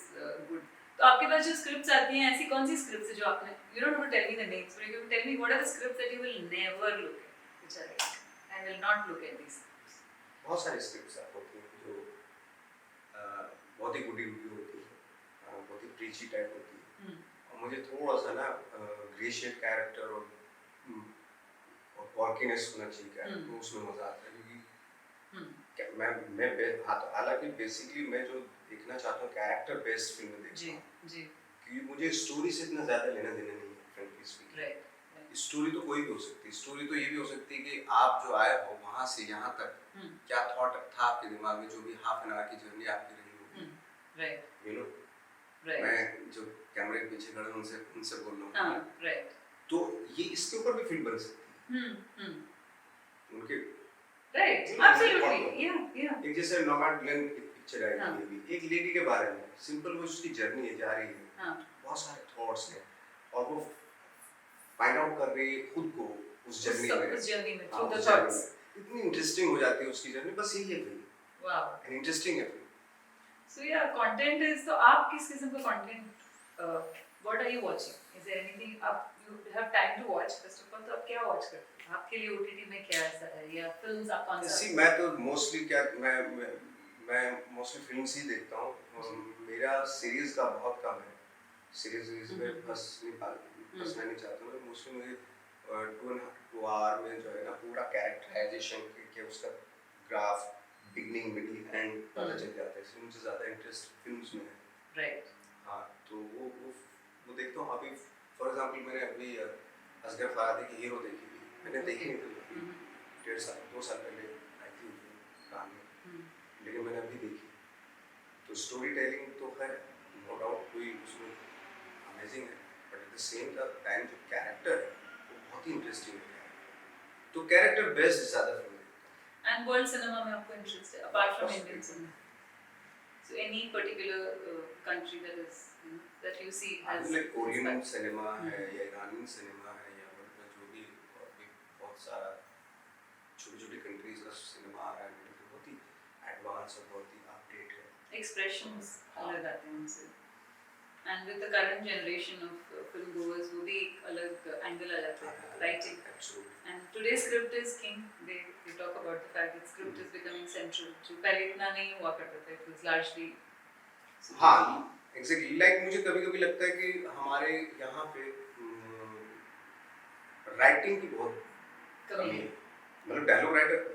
good। तो आपके पास जो स्क्रिप्ट्स आती हैं, ऐसी कौन सी स्क्रिप्ट्स है जो आपने, you don't have to tell me the names, but you can tell me what are the scripts that you will never look at, which are like, I will not look at these scripts. बहुत सारी scripts होती हैं जो बहुत ही गुडी गुडी होती है, बहुत ही प्रीची type होती है, और मुझे थोड़ा सा ना ग्रे शेड कैरेक्टर और कॉर्कीनेस होना चाहिए कैरेक्टर, तो उसमें मजा आता है क्योंकि मैं हालांकि बेसिकली मैं जो देखना चाहता हूँ कैरेक्टर बेस्ड फिल्म देखता हूँ, जी क्योंकि मुझे स्टोरी से इतना ज्यादा लेना देना नहीं है फ्रेंकली स्पीकिंग। राइट स्टोरी तो कोई भी हो सकती है, स्टोरी तो ये भी हो सकती है कि आप जो आए हो वहां से यहाँ तक क्या थॉट था आपके दिमाग में, जो भी हाफ एन आवर की जर्नी आपकी रही होगी, राइट यू नो, राइट मैं जो कैमरे के पीछे खड़े उनसे बोल रहा हूँ, राइट, तो ये इसके ऊपर भी फिल्म बन सकती है उनके, राइट, एब्सोल्युटली, या एक जैसे नोमैडलैंड की पिक्चर आई थी अभी, एक लेडी के बारे में, सिंपल वो उसकी जर्नी है, जा रही है, बहुत सारे थॉट्स हैं और वो फाइंड आउट कर रही है खुद को उस जर्नी में थ्रू द थॉट्स, इतनी इंटरेस्टिंग हो जाती है उसकी जर्नी, बस यही है फिल्म, वाओ, एंड इंटरेस्टिंग है film. So yeah content is, तो आप किस किस्म का content, what are you watching, is there anything आप you have time to watch, first of all तो आप क्या वॉच करते हैं, आपके लिए ओटीटी में क्या ऐसा है, या फिल्म्स आप कौन सा, सी मैं तो मोस्टली क्या मैं मोस्टली फिल्म्स ही देखता हूँ, मेरा सीरीज का बहुत कम है, सीरीज में फंसना नहीं चाहता हूँ, मोस्टली मुझे 2.5 आवर में जो है ना पूरा कैरेक्टराइजेशन के उसका ग्राफ बिगनिंग मिडिल एंड पता चल जाता है, इसलिए मुझे ज़्यादा इंटरेस्ट फिल्म्स में है। राइट, हाँ, तो वो देखता हूँ। अभी फॉर एग्जांपल मैंने अभी असगर फरादी की हीरो देखी थी, मैंने देखी नहीं थी, 2 साल पहले आई थी काम में, लेकिन मैंने अभी देखी, तो स्टोरी टेलिंग तो खैर नो डाउट कोई उसमें अमेजिंग है, but at the same time जो कैरेक्टर है वो बहुत ही इंटरेस्टिंग है, तो कैरेक्टर बेस्ड ज़्यादा फिल्म देखता हूँ। एंड वर्ल्ड सिनेमा में आपको इंटरेस्ट है apart from Indian cinema, so any particular country that is, you know, that you see has, like Korean cinema है या ईरानी सिनेमा है या वर्ल्ड में जो भी और भी बहुत सारा छोटी-छोटी कंट्रीज का सिनेमा आ रहा है, बहुत ही एडवांस और बहुत ही अपडेट है, एक्सप्रेशंस अलग आते हैं उनसे, and with the current generation of film goers वो भी एक अलग एंगल आ जाता है, writing, absolutely, and today script is king, they talk about the fact that script is becoming central, जो पहले इतना नहीं हुआ करता था, इट वाज लार्जली, हाँ एग्जैक्टली, लाइक मुझे कभी-कभी लगता है कि हमारे यहाँ पे राइटिंग की बहुत कमी है, मतलब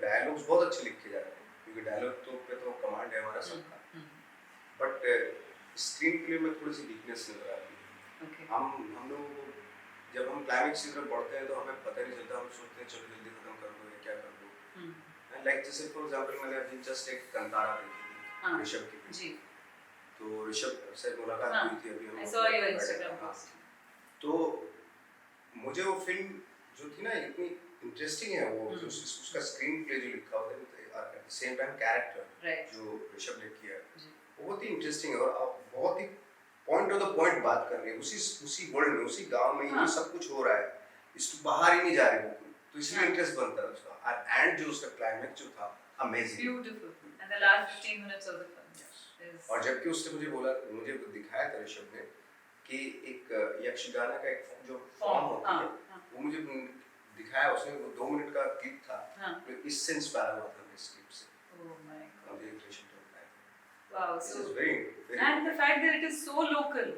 डायलॉग्स बहुत अच्छे लिखे जाते हैं, क्योंकि डायलॉग तो पे तो कमांड है हमारा सबका, बट स्क्रीन प्ले में थोड़ी सी वीकनेस नजर आती है। ओके, हम लोग जब हम क्लाइमेक्स की तरफ बढ़ते हैं तो हमें पता नहीं चलता, हम सोचते हैं चलो जल्दी खत्म कर दो या क्या कर दो, लाइक जैसे फॉर एग्जांपल मैंने अभी जस्ट एक कंतारा देखी थी ऋषभ की, जी, तो ऋषभ से मुलाकात हुई थी अभी हम, I saw your Instagram post, तो मुझे वो फिल्म जो थी ना इतनी इंटरेस्टिंग है, वो जो उसका स्क्रीन प्ले जो लिखा हुआ है eight the same time character जो ऋषभ ने किया बहुत ही इंटरेस्टिंग है, और आप बहुत ही पॉइंट टू द पॉइंट बात कर रहे हैं, उसी वर्ल्ड में उसी गांव में ये सब कुछ हो रहा है, इसको बाहर ही नहीं जा रहे बिल्कुल, तो इसलिए इंटरेस्ट बनता है उसका, और एंड जो उसका क्लाइमेक्स जो था amazing, beautiful, and the last 15 minutes of the film is, और जबकि उसने मुझे दिखाया था ऋषभ ने कि एक यक्षगाना का एक जो फॉर्म होती है वो मुझे दिखाया उसने, वो 2 मिनट का क्लिप था, मैं इससे इंस्पायर हुआ था इस क्लिप से, ओह माय गॉड, मुझे इंटरेस्ट होता है, wow, this so is very and the fact that it is so local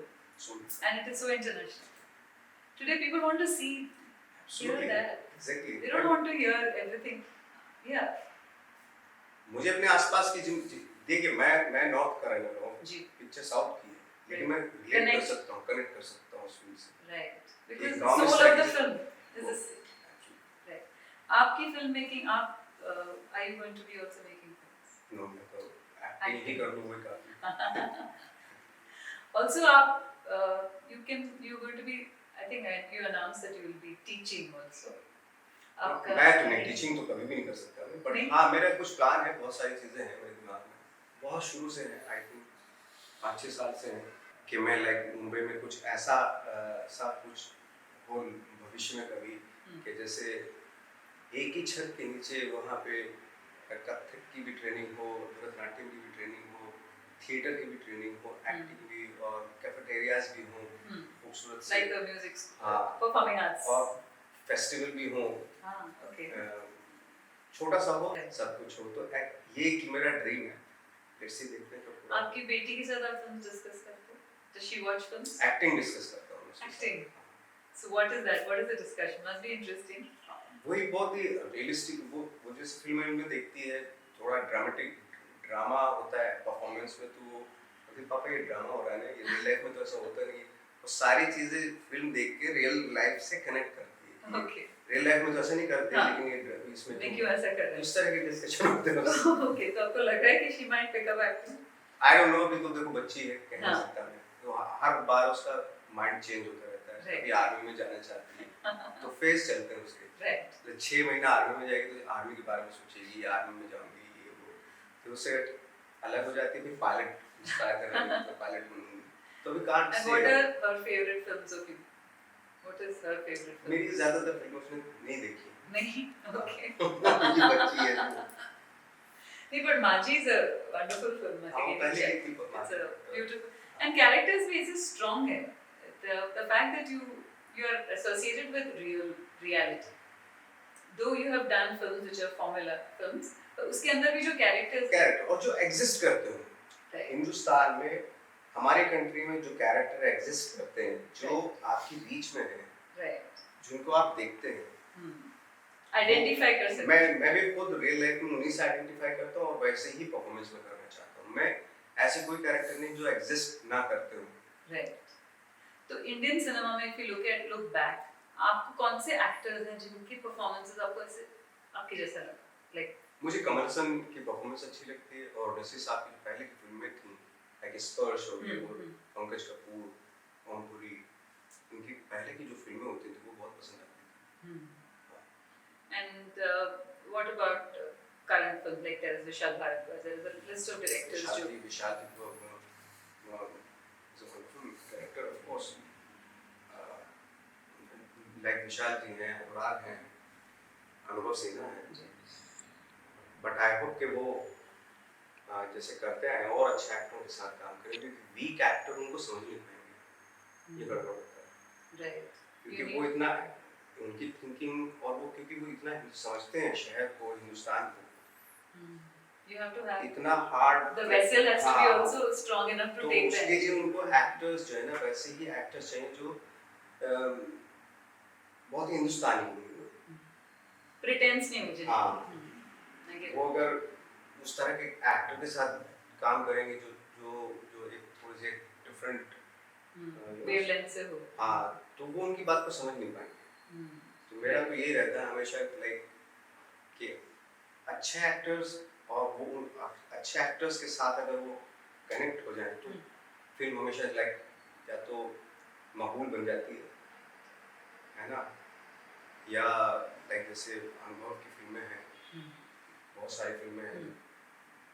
so and it is so international, today people want to see, hear absolutely that, exactly, they don't want to hear everything, yeah, मुझे अपने आसपास की देखिए मैं north का रहने वाला हूँ जी, पिक्चर साउथ की है, लेकिन मैं रिलेट कर सकता हूँ, कनेक्ट कर सकता हूँ उस फिल्म से, right, because एक the गाँव में soul of the strategy- film is this, right, आपकी फिल्म मेकिंग, आप are you going to be also making films? No मैं तो एक्टिंग ही कर लूँ, वही काफी, Also आप you're going to be, I think you announced that you will be teaching also, मैं तो नहीं, टीचिंग तो कभी भी नहीं कर सकता मैं, बट हाँ मेरा कुछ प्लान है, बहुत सारी चीजें हैं मेरे दिमाग में, बहुत शुरू से है, आई थिंक 5-6 साल से है कि मैं लाइक मुंबई में कुछ ऐसा कुछ हो भविष्य में कभी, कि जैसे एक ही छत के नीचे वहाँ पे कथक की भी ट्रेनिंग हो, भरतनाट्यम की भी ट्रेनिंग हो, थिएटर की भी ट्रेनिंग हो, एक्टिंग भी, और कैफेटेरियाज भी हों खूबसूरत से, Like the music, हाँ, performing arts. और फेस्टिवल भी हों, Okay. छोटा सा हो, सब कुछ हो, तो ये कि मेरा ड्रीम है। लेट्स सी, देखते हैं कब पूरा। आपकी बेटी के साथ आप फिल्म डिस्कस करते हो? Does she watch films? Acting discuss करता हूँ उसके साथ। Acting. So what is that? What is the discussion? Must be interesting. वही बहुत ही रियलिस्टिक, वो जैसे फिल्में में देखती है, थोड़ा ड्रामेटिक ड्रामा होता है परफॉर्मेंस में, तो बोलती पापा ये ड्रामा हो रहा है ना, ये रियल लाइफ में तो ऐसा होता नहीं। वो सारी चीजें फिल्म देख के रियल लाइफ से कनेक्ट करती है। Okay. रियल लाइफ में तो ऐसा नहीं करते, हाँ। लेकिन ये इसमें मैं क्यों ऐसा कर रहा इस तरह के डिस्कशन होते हैं। Okay, तो आपको लग रहा है कि she might pick up acting? I don't know, अभी तो देखो बच्ची है, कह नहीं हाँ। सकता मैं, तो हर बार उसका माइंड चेंज होता रहता है। Right. कभी आर्मी में जाना चाहती है, तो फेज चलते हैं उसके। Right. तो 6 महीना आर्मी में जाएगी तो आर्मी के बारे में सोचेगी, आर्मी में जाऊंगी, ये वो, फिर उससे अलग हो जाती है, फिर पायलट इंस्पायर करेंगे, तो पायलट बनूंगी, तो अभी कांट And से। what are her favorite films of you? What is her favorite film? मेरी ज्यादातर फिल्में उसने नहीं देखी। नहीं? Okay. ये बच्ची है जो, नहीं, but Maaji is a wonderful film. I हाँ, think पहले check. देखी पर It's a beautiful, and characters भी is strong है. The fact that you are associated with reality. Though you have done films which are formula films, but उसके अंदर भी जो characters कैरेक्टर और जो एग्जिस्ट करते हैं Right. हिंदुस्तान में, हमारे कंट्री में जो कैरेक्टर एग्जिस्ट करते हैं, जो आपकी बीच में है, right. जिनको आप देखते हैं, Identify कर सकते हैं. मैं भी खुद रियल लाइफ में उन्हीं से आइडेंटिफाई करता हूँ और वैसे ही परफॉर्मेंस में करना चाहता हूँ। मैं ऐसे कोई कैरेक्टर नहीं जो एग्जिस्ट ना करते हो। Right. तो इंडियन सिनेमा में if you look back, आपको कौन से एक्टर्स हैं जिनकी परफॉर्मेंसेस आपको ऐसे आपके जैसा लगा? Like मुझे कमल हसन की परफॉर्मेंस अच्छी लगती है, और नसीर साहब की पहले की फिल्में थी, लाइक स्पर्श हो गई, और पंकज कपूर, ओम पुरी, उनकी पहले की जो फिल्में होती थी वो बहुत पसंद आती थी। And what about current films, like there is Vishal Bharadwaj, there is a list of directors विशाल की तो is a wonderful character, of course. Like विशाल जी हैं, अनुराग हैं, अनुभव सिन्हा हैं, बट आई होप कि वो जैसे करते हैं और अच्छे एक्टरों के साथ काम करें, क्योंकि वीक एक्टर उनको समझ नहीं पाएंगे, ये गड़बड़ होता है। Right. क्योंकि वो इतना, उनकी थिंकिंग, और वो क्योंकि वो इतना समझते हैं शहर को, हिंदुस्तान को, You have to have इतना hard, the vessel has to be also strong enough to तो take उसके that. लिए उनको एक्टर्स जो है ना, वैसे ही एक्टर्स चाहिए जो बहुत ही हिंदुस्तानी हो। Pretense नहीं मुझे. हाँ। I get वो अगर उस तरह के एक्टर के साथ काम करेंगे जो जो जो एक थोड़ी सी डिफरेंट wavelength से हो. हाँ, तो वो उनकी बात को समझ नहीं पाएंगे। तो मेरा तो यही रहता है हमेशा, लाइक कि अच्छे एक्टर्स, और वो अच्छे एक्टर्स के साथ अगर वो कनेक्ट हो जाए तो फिल्म हमेशा लाइक या तो मकबूल बन जाती है ना, या लाइक जैसे अनुभव की फिल्में हैं, बहुत सारी फिल्में हैं,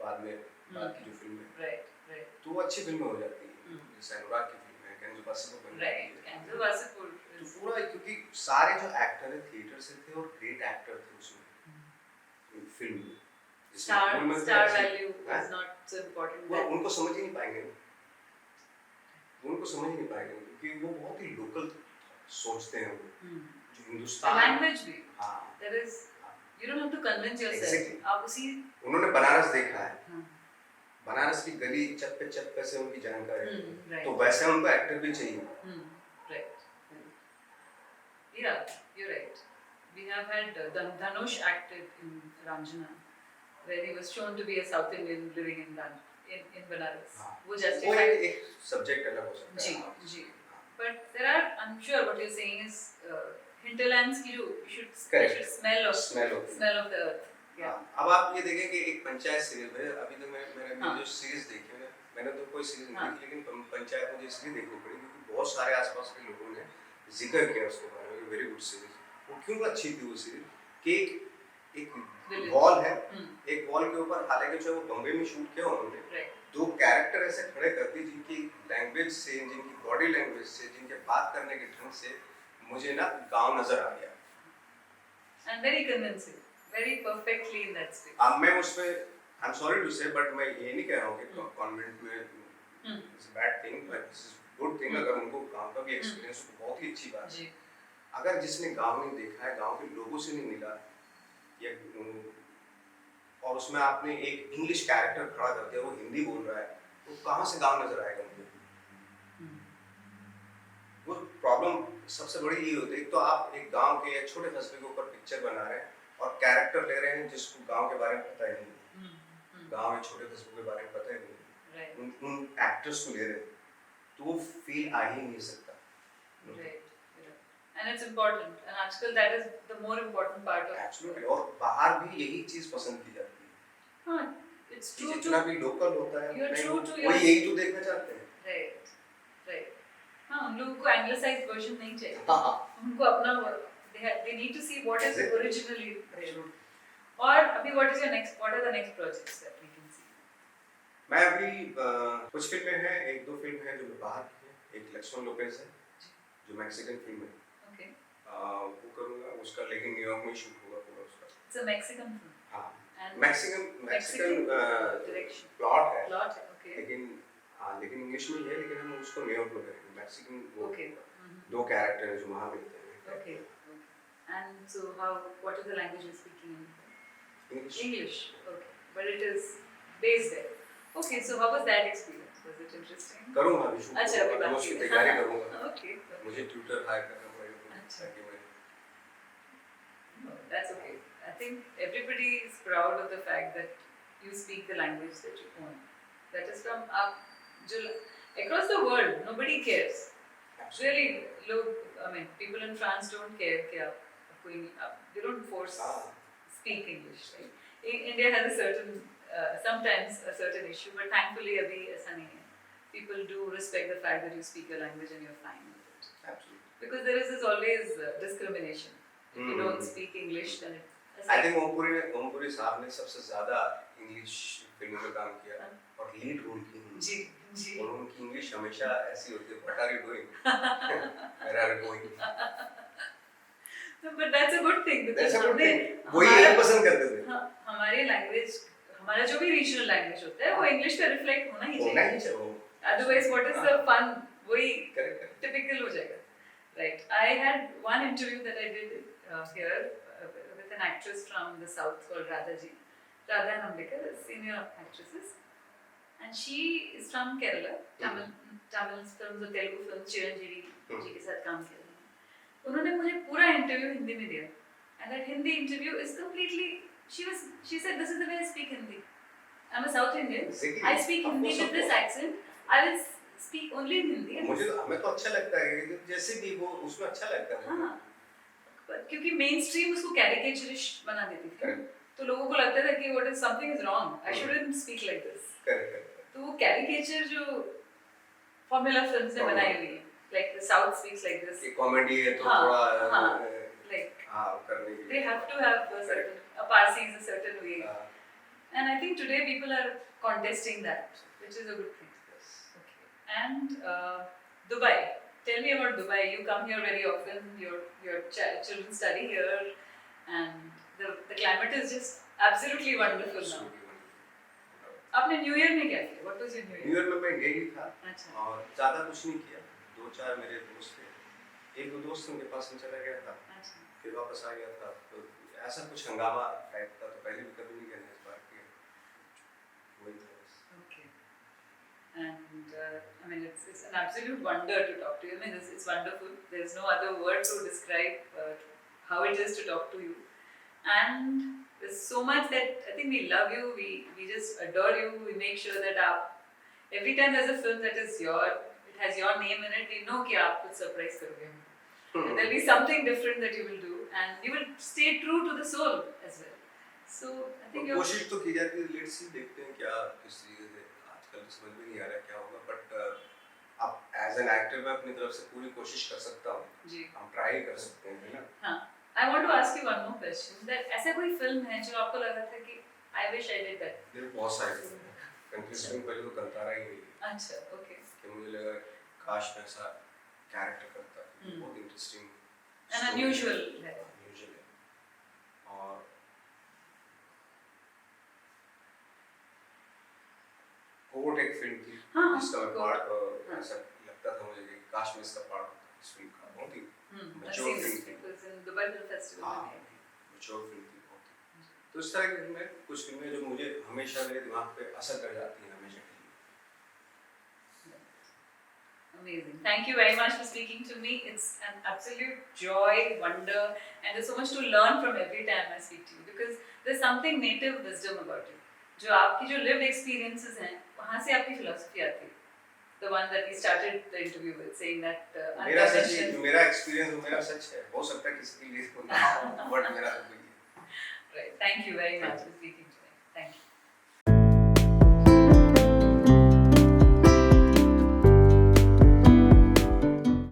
बाद की जो फिल्में हैं, Right. तो वो अच्छी फिल्में हो जाती है। जैसे अनुराग की फिल्म है, कैंजो बासीपुर बन Right. And the Vasipur तो is पूरा, क्योंकि सारे जो एक्टर हैं थिएटर से थे और ग्रेट एक्टर थे उसमें फिल्म में, star value is not so important. वो उनको समझ ही नहीं पाएंगे, उनको समझ ही नहीं पाएंगे, क्योंकि वो बहुत ही लोकल सोचते हैं, वो जो The हिंदुस्तान, language भी. हाँ, There is, you don't have to convince yourself. Exactly. आप उसी उन्होंने बनारस देखा है, बनारस की गली चप्पे चप्पे से उनकी जानकारी है, right. तो वैसे उनको एक्टर भी चाहिए। Right. Yeah, you're right. We have had Dhanush acted in Ranjana, where he was shown to be a South Indian living in Benares. हाँ, वो वो justified. एक सब्जेक्ट अलग हो सकता जी, है। जी. But there are, I'm sure what you're saying is hinterlands की जो you Correct. should smell of smell of the earth. Yeah. अब आप ये देखें कि एक पंचायत सीरीज है, अभी तो मैंने जो सीरीज देखी है, मैंने तो कोई सीरीज नहीं देखी, लेकिन पंचायत मुझे इसलिए देखनी पड़ी क्योंकि बहुत सारे आसपास के लोगों ने जिक्र किया उसके बारे में, वेरी गुड सीरीज। वो क्यों अच्छी थी वो सीरीज कि एक वॉल है, एक वॉल के ऊपर, हालांकि जो वो बॉम्बे में शूट किया उन्होंने, दो कैरेक्टर ऐसे खड़े कर दिए जिनकी लैंग्वेज से, जिनकी बॉडी लैंग्वेज से, जिनके बात करने के ढंग से मुझे ना गाँव नजर आ गया। And very convincing, very perfectly in that space. अब मैं उस पे आई एम सॉरी टू से, बट मैं ये नहीं कह रहा हूँ कि कॉन्वेंट में it's bad thing, but this is good thing. अगर उनको गांव का भी एक्सपीरियंस, तो बहुत ही अच्छी बात है। जी अगर जिसने गांव नहीं देखा है, गांव के लोगों से नहीं मिला, या और उसमें आपने एक इंग्लिश कैरेक्टर खड़ा कर दिया, वो हिंदी बोल रहा है, तो कहाँ से गांव नजर आएगा मुझे? वो प्रॉब्लम सबसे बड़ी ये होती है, तो आप एक गांव के या छोटे कस्बे के ऊपर पिक्चर बना रहे हैं और कैरेक्टर ले रहे हैं जिसको गांव के बारे में पता ही नहीं, गांव या छोटे कस्बों के बारे में पता ही नहीं, उन एक्टर्स को ले रहे हैं, तो वो फील आ ही नहीं सकता। And it's important, and आजकल that is the more important part of Absolutely, और बाहर भी यही चीज पसंद की जाती है। हाँ, it's true जितना to भी लोकल होता है, you're true to वो यही तो देखना चाहते हैं। right हाँ, उन लोगों को anglicized version नहीं चाहिए, उनको अपना they need to see what is originally there। और अभी what are the next projects that we can see? मैं अभी कुछ फिल्में हैं, एक दो फिल्म हैं जो मैं बाहर की हैं, एक लक्ष्मण लोपेज है जो मैक्सिकन फिल्म है, वो करूँगा, उसका लेकिन न्यूयॉर्क में शूट होगा पूरा उसका। It's a Mexican film। हाँ, मैक्सिकन direction प्लॉट है, okay। लेकिन इंग्लिश में ही है, लेकिन हम उसको न्यूयॉर्क में करेंगे। मैक्सिकन वो okay दो कैरेक्टर हैं जो वहाँ मिलते हैं। okay and so what is the language you're speaking in? English okay, but it is based there okay। So how was that experience? Was it interesting? करूँगा अभी शूट, अच्छा अभी मैं उसकी तैयारी करूँगा। okay मुझे ट्यूटर हायर करना पड़ेगा ताकि मैं no, that's okay। I think everybody is proud of the fact that you speak the language that you own, that is from across the world, nobody cares really। I mean people in France don't care कि they don't force speak English, right? India has a certain sometimes a certain issue, but thankfully abhi aisa nahi hai, people do respect the fact that you speak a language and you're fine with it। Absolutely, because there is this always discrimination if you don't speak English then I think Om Puri साहब ने सबसे ज़्यादा English फिल्मों में काम किया और lead role की। जी जी, और उनकी इंग्लिश हमेशा ऐसी होती है, what are you doing? Where are you going? No, but that's a good thing because That's a good हमने thing, वो यही पसंद करते थे। हाँ, हमारे लैंग्वेज, हमारा जो भी रीजनल लैंग्वेज होता है वो इंग्लिश का रिफ्लेक्ट होना ही चाहिए, otherwise what is the fun, वही टिपिकल हो जाएगा, right. I had one interview that I did here with an actress from the south called Radha ji, Radha Nambikar, senior actresses, and she is from Kerala, Tamil films और Telugu films Chiranjeevi जी के साथ काम किया। उन्होंने मुझे पूरा इंटरव्यू हिंदी में दिया, and that Hindi interview is completely, she said this is the way I speak Hindi, I'm a South Indian, I speak Hindi with this accent, I will speak only in Hindi। मुझे हमें तो अच्छा लगता है, जैसे भी वो उसमें अच्छा लगता है। हाँ, क्योंकि मेन स्ट्रीम उसको कैरिकेचरिश बना देती थी, तो लोगों को लगता था कि what is something is wrong, I shouldn't speak like this. तो वो कैरिकेचर जो फॉर्मूला फिल्म्स ने बनाई हुई है, like the south speaks like this, ये कॉमेडी है तो थोड़ा लाइक करने के लिए they have to have a certain, a Parsi is a certain way, and I think today people are contesting that, which is a good thing. Okay, and Dubai, tell me about Dubai. You come here very often. Your children study here, and the climate is just absolutely wonderful now. आपने new year में क्या किया? What was your new year में मैं गई था। अच्छा। और ज़्यादा कुछ नहीं किया, 2-4 मेरे दोस्त थे, एक दो दोस्त उनके पास में चला गया था, अच्छा। फिर वापस आ गया था, तो ऐसा कुछ हंगामा टाइप का तो पहले भी कभी नहीं करना, इस बार किया, वही था बस। Okay. And I mean, it's an absolute wonder to talk to you. I mean, it's wonderful. There's no other word to describe how it is to talk to you. And there's so much that I think we love you. We just adore you. We make sure that every time there's a film that is it has your name in it, we know कि आप कुछ surprise करोगे हमको. And there'll be something different that you will do, and you will stay true to the soul as well. So I think कोशिश तो की जाती है, लेट्स सी, देखते हैं क्या किस तरीके से, आजकल समझ में नहीं आ रहा क्या होगा, बट अब एज एन एक्टर मैं अपनी तरफ से पूरी कोशिश कर सकता हूँ जी, हम ट्राई कर सकते हैं, है ना। हाँ, I want to ask you one more question, that ऐसा कोई फिल्म है जो आपको लगा था कि I wish I did that? मेरे बहुत सारे फिल्म हैं, कंफ्यूजिंग पहले तो कंतारा ही गई। अच्छा, ओके। कि मुझे लगा काश मैं ऐसा कैरेक्टर करता, बहुत इंटरेस्टिंग and unusual है। और एक फिल्म थी हाँ, जिसका मैं cool. पार्ट ऐसा लगता था मुझे कि काश मैं इसका पार्ट इस फिल्म का बहुत ही I've mature seen film it. थी It was in Dubai Film Festival. हाँ मैच्योर फिल्म थी बहुत ही तो इस तरह की फिल्में कुछ फिल्में जो मुझे हमेशा मेरे दिमाग पे असर कर जाती हैं हमेशा के लिए Amazing. Thank you very much for speaking to me. It's an absolute joy, wonder, and there's so much to learn from every time I speak to you because there's something native wisdom about you. जो आपकी जो lived experiences हैं, वहाँ से आपकी philosophy आती है. The one that we started the interview with, saying that मेरा सच unconventional. मेरा एक्सपीरियंस मेरा सच है हो सकता है किसी के लिए बट मेरा तो Right. Thank you very much for speaking.